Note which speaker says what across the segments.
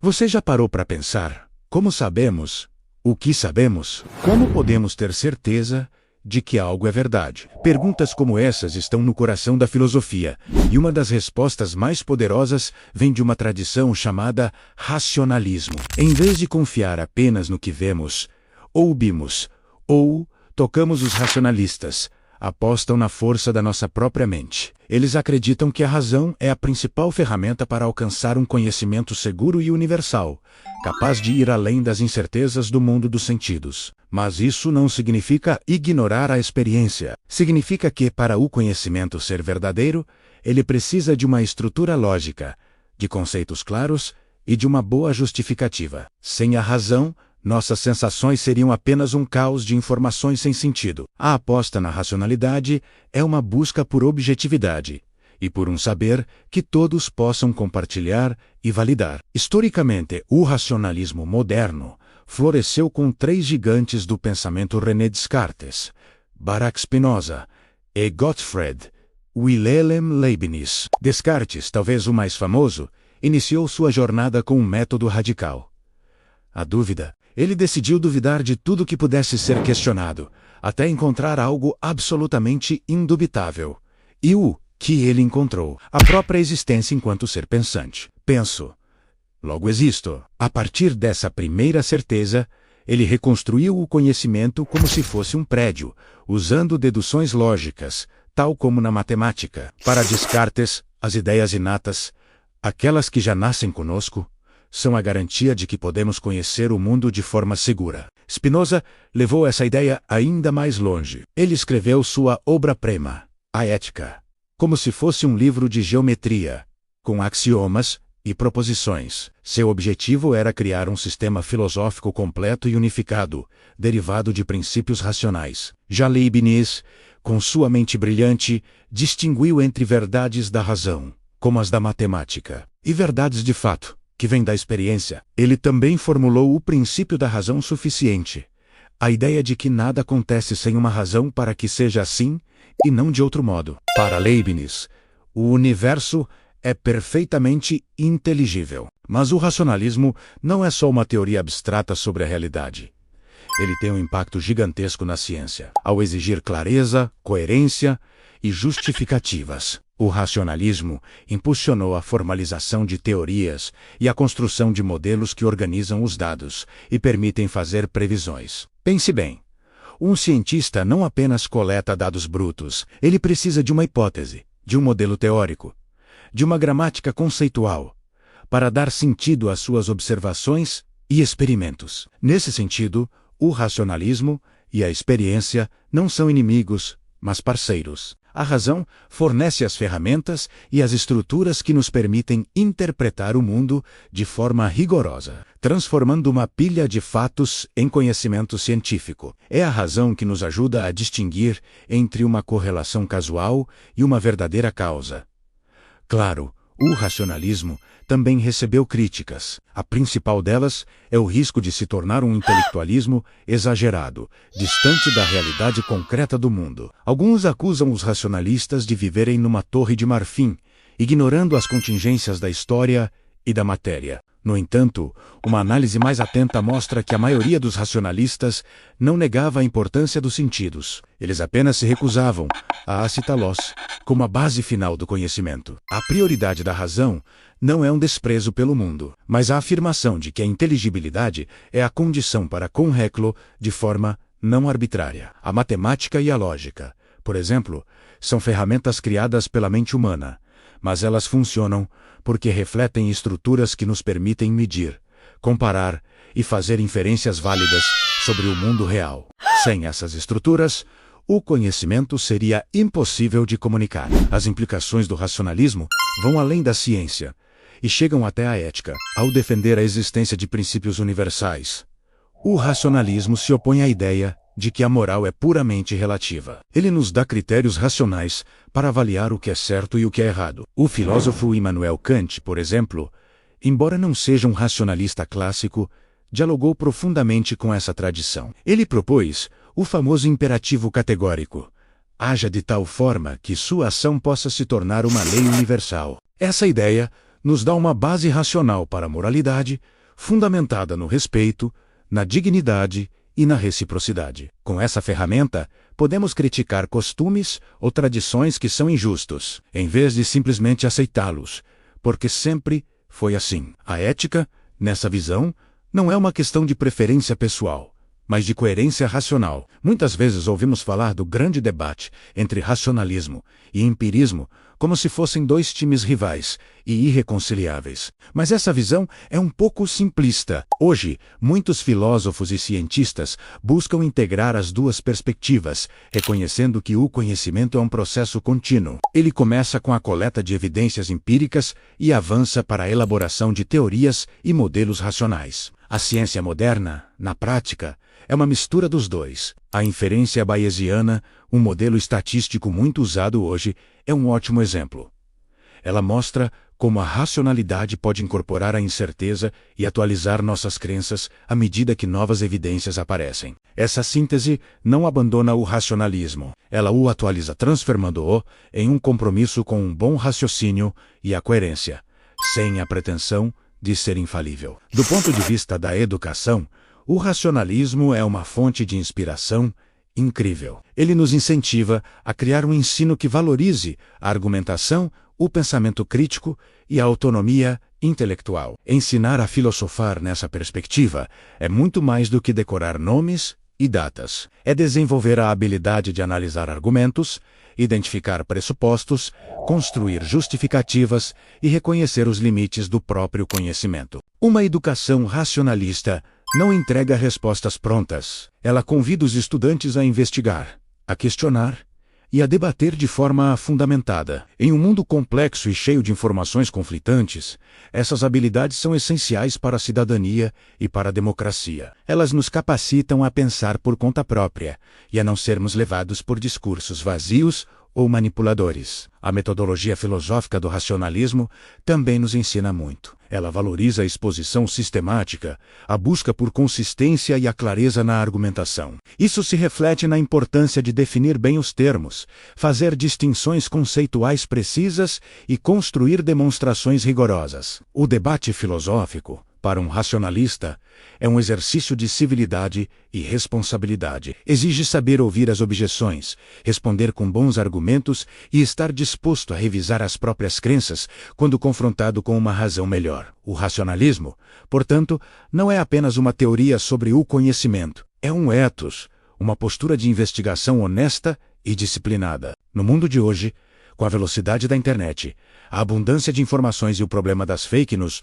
Speaker 1: Você já parou para pensar como sabemos o que sabemos? Como podemos ter certeza de que algo é verdade? Perguntas como essas estão no coração da filosofia, e uma das respostas mais poderosas vem de uma tradição chamada racionalismo. Em vez de confiar apenas no que vemos, ouvimos ou tocamos, os racionalistas apostam na força da nossa própria mente. Eles acreditam que a razão é a principal ferramenta para alcançar um conhecimento seguro e universal, capaz de ir além das incertezas do mundo dos sentidos. Mas isso não significa ignorar a experiência. Significa que, para o conhecimento ser verdadeiro, ele precisa de uma estrutura lógica, de conceitos claros e de uma boa justificativa. Sem a razão, nossas sensações seriam apenas um caos de informações sem sentido. A aposta na racionalidade é uma busca por objetividade e por um saber que todos possam compartilhar e validar. Historicamente, o racionalismo moderno floresceu com três gigantes do pensamento: René Descartes, Baruch Spinoza e Gottfried Wilhelm Leibniz. Descartes, talvez o mais famoso, iniciou sua jornada com um método radical: a dúvida. Ele decidiu duvidar de tudo que pudesse ser questionado, até encontrar algo absolutamente indubitável. E o que ele encontrou? A própria existência enquanto ser pensante. Penso, logo existo. A partir dessa primeira certeza, ele reconstruiu o conhecimento como se fosse um prédio, usando deduções lógicas, tal como na matemática. Para Descartes, as ideias inatas, aquelas que já nascem conosco, são a garantia de que podemos conhecer o mundo de forma segura. Spinoza levou essa ideia ainda mais longe. Ele escreveu sua obra-prima, a Ética, como se fosse um livro de geometria, com axiomas e proposições. Seu objetivo era criar um sistema filosófico completo e unificado, derivado de princípios racionais. Já Leibniz, com sua mente brilhante, distinguiu entre verdades da razão, como as da matemática, e verdades de fato, que vem da experiência. Ele também formulou o princípio da razão suficiente, a ideia de que nada acontece sem uma razão para que seja assim e não de outro modo. Para Leibniz, o universo é perfeitamente inteligível. Mas o racionalismo não é só uma teoria abstrata sobre a realidade. Ele tem um impacto gigantesco na ciência, ao exigir clareza, coerência e justificativas. O racionalismo impulsionou a formalização de teorias e a construção de modelos que organizam os dados e permitem fazer previsões. Pense bem, um cientista não apenas coleta dados brutos, ele precisa de uma hipótese, de um modelo teórico, de uma gramática conceitual, para dar sentido às suas observações e experimentos. Nesse sentido, o racionalismo e a experiência não são inimigos, mas parceiros. A razão fornece as ferramentas e as estruturas que nos permitem interpretar o mundo de forma rigorosa, transformando uma pilha de fatos em conhecimento científico. É a razão que nos ajuda a distinguir entre uma correlação casual e uma verdadeira causa. Claro, o racionalismo também recebeu críticas. A principal delas é o risco de se tornar um intelectualismo exagerado, distante da realidade concreta do mundo. Alguns acusam os racionalistas de viverem numa torre de marfim, ignorando as contingências da história e da matéria. No entanto, uma análise mais atenta mostra que a maioria dos racionalistas não negava a importância dos sentidos. Eles apenas se recusavam a aceitá-los como a base final do conhecimento. A prioridade da razão não é um desprezo pelo mundo, mas a afirmação de que a inteligibilidade é a condição para conhecê-lo de forma não arbitrária. A matemática e a lógica, por exemplo, são ferramentas criadas pela mente humana, mas elas funcionam porque refletem estruturas que nos permitem medir, comparar e fazer inferências válidas sobre o mundo real. Sem essas estruturas, o conhecimento seria impossível de comunicar. As implicações do racionalismo vão além da ciência e chegam até a ética. Ao defender a existência de princípios universais, o racionalismo se opõe à ideia de que a moral é puramente relativa. Ele nos dá critérios racionais para avaliar o que é certo e o que é errado. O filósofo Immanuel Kant, por exemplo, embora não seja um racionalista clássico, dialogou profundamente com essa tradição. Ele propôs o famoso imperativo categórico: haja de tal forma que sua ação possa se tornar uma lei universal. Essa ideia nos dá uma base racional para a moralidade, fundamentada no respeito, na dignidade e na reciprocidade. Com essa ferramenta, podemos criticar costumes ou tradições que são injustos, em vez de simplesmente aceitá-los, porque sempre foi assim. A ética, nessa visão, não é uma questão de preferência pessoal, mas de coerência racional. Muitas vezes ouvimos falar do grande debate entre racionalismo e empirismo como se fossem dois times rivais e irreconciliáveis. Mas essa visão é um pouco simplista. Hoje, muitos filósofos e cientistas buscam integrar as duas perspectivas, reconhecendo que o conhecimento é um processo contínuo. Ele começa com a coleta de evidências empíricas e avança para a elaboração de teorias e modelos racionais. A ciência moderna, na prática, é uma mistura dos dois. A inferência bayesiana, um modelo estatístico muito usado hoje, é um ótimo exemplo. Ela mostra como a racionalidade pode incorporar a incerteza e atualizar nossas crenças à medida que novas evidências aparecem. Essa síntese não abandona o racionalismo. Ela o atualiza, transformando-o em um compromisso com um bom raciocínio e a coerência, sem a pretensão de ser infalível. Do ponto de vista da educação, o racionalismo é uma fonte de inspiração incrível. Ele nos incentiva a criar um ensino que valorize a argumentação, o pensamento crítico e a autonomia intelectual. Ensinar a filosofar nessa perspectiva é muito mais do que decorar nomes e datas. É desenvolver a habilidade de analisar argumentos, identificar pressupostos, construir justificativas e reconhecer os limites do próprio conhecimento. Uma educação racionalista não entrega respostas prontas. Ela convida os estudantes a investigar, a questionar e a debater de forma fundamentada. Em um mundo complexo e cheio de informações conflitantes, essas habilidades são essenciais para a cidadania e para a democracia. Elas nos capacitam a pensar por conta própria e a não sermos levados por discursos vazios ou manipuladores. A metodologia filosófica do racionalismo também nos ensina muito. Ela valoriza a exposição sistemática, a busca por consistência e a clareza na argumentação. Isso se reflete na importância de definir bem os termos, fazer distinções conceituais precisas e construir demonstrações rigorosas. O debate filosófico, para um racionalista, é um exercício de civilidade e responsabilidade. Exige saber ouvir as objeções, responder com bons argumentos e estar disposto a revisar as próprias crenças quando confrontado com uma razão melhor. O racionalismo, portanto, não é apenas uma teoria sobre o conhecimento. É um ethos, uma postura de investigação honesta e disciplinada. No mundo de hoje, com a velocidade da internet, a abundância de informações e o problema das fake news,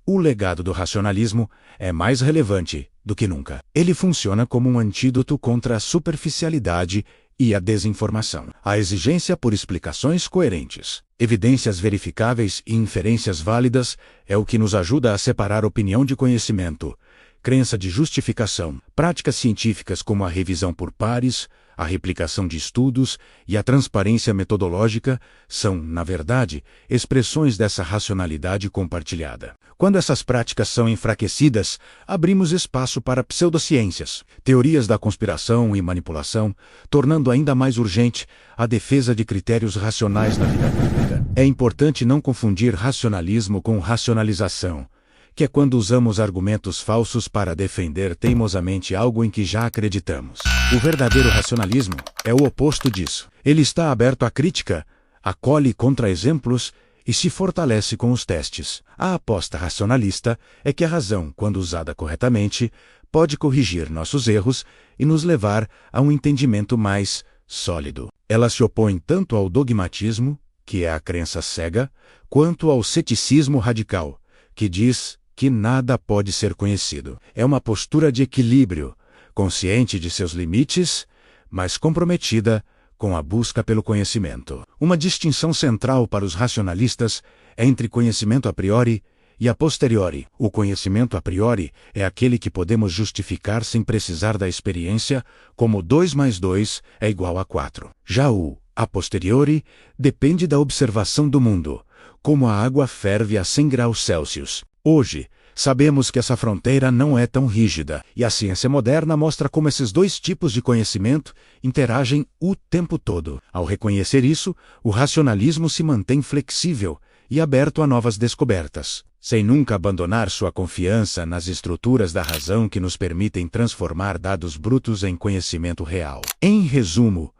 Speaker 1: o legado do racionalismo é mais relevante do que nunca. Ele funciona como um antídoto contra a superficialidade e a desinformação. A exigência por explicações coerentes, evidências verificáveis e inferências válidas é o que nos ajuda a separar opinião de conhecimento, crença de justificação. Práticas científicas como a revisão por pares, a replicação de estudos e a transparência metodológica são, na verdade, expressões dessa racionalidade compartilhada. Quando essas práticas são enfraquecidas, abrimos espaço para pseudociências, teorias da conspiração e manipulação, tornando ainda mais urgente a defesa de critérios racionais na vida pública. É importante não confundir racionalismo com racionalização, que é quando usamos argumentos falsos para defender teimosamente algo em que já acreditamos. O verdadeiro racionalismo é o oposto disso. Ele está aberto à crítica, acolhe contra-exemplos e se fortalece com os testes. A aposta racionalista é que a razão, quando usada corretamente, pode corrigir nossos erros e nos levar a um entendimento mais sólido. Ela se opõe tanto ao dogmatismo, que é a crença cega, quanto ao ceticismo radical, que diz que nada pode ser conhecido. É uma postura de equilíbrio, consciente de seus limites, mas comprometida com a busca pelo conhecimento. Uma distinção central para os racionalistas é entre conhecimento a priori e a posteriori. O conhecimento a priori é aquele que podemos justificar sem precisar da experiência, como 2 mais 2 é igual a 4. Já o a posteriori depende da observação do mundo, como a água ferve a 100 graus Celsius. Hoje, sabemos que essa fronteira não é tão rígida, e a ciência moderna mostra como esses dois tipos de conhecimento interagem o tempo todo. Ao reconhecer isso, o racionalismo se mantém flexível e aberto a novas descobertas, sem nunca abandonar sua confiança nas estruturas da razão que nos permitem transformar dados brutos em conhecimento real. Em resumo,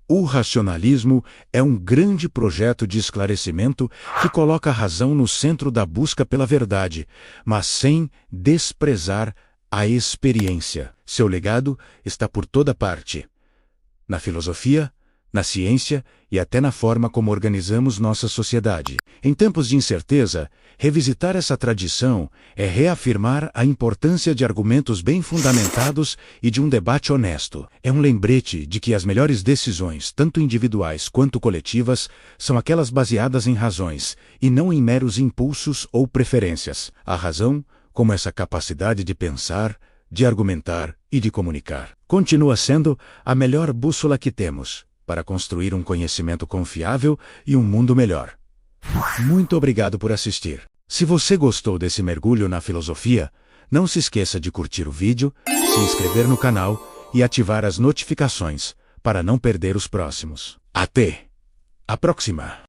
Speaker 1: o racionalismo é um grande projeto de esclarecimento que coloca a razão no centro da busca pela verdade, mas sem desprezar a experiência. Seu legado está por toda parte. Na filosofia, na ciência e até na forma como organizamos nossa sociedade. Em tempos de incerteza, revisitar essa tradição é reafirmar a importância de argumentos bem fundamentados e de um debate honesto. É um lembrete de que as melhores decisões, tanto individuais quanto coletivas, são aquelas baseadas em razões, e não em meros impulsos ou preferências. A razão, como essa capacidade de pensar, de argumentar e de comunicar, continua sendo a melhor bússola que temos para construir um conhecimento confiável e um mundo melhor. Muito obrigado por assistir. Se você gostou desse mergulho na filosofia, não se esqueça de curtir o vídeo, se inscrever no canal e ativar as notificações para não perder os próximos. Até a próxima!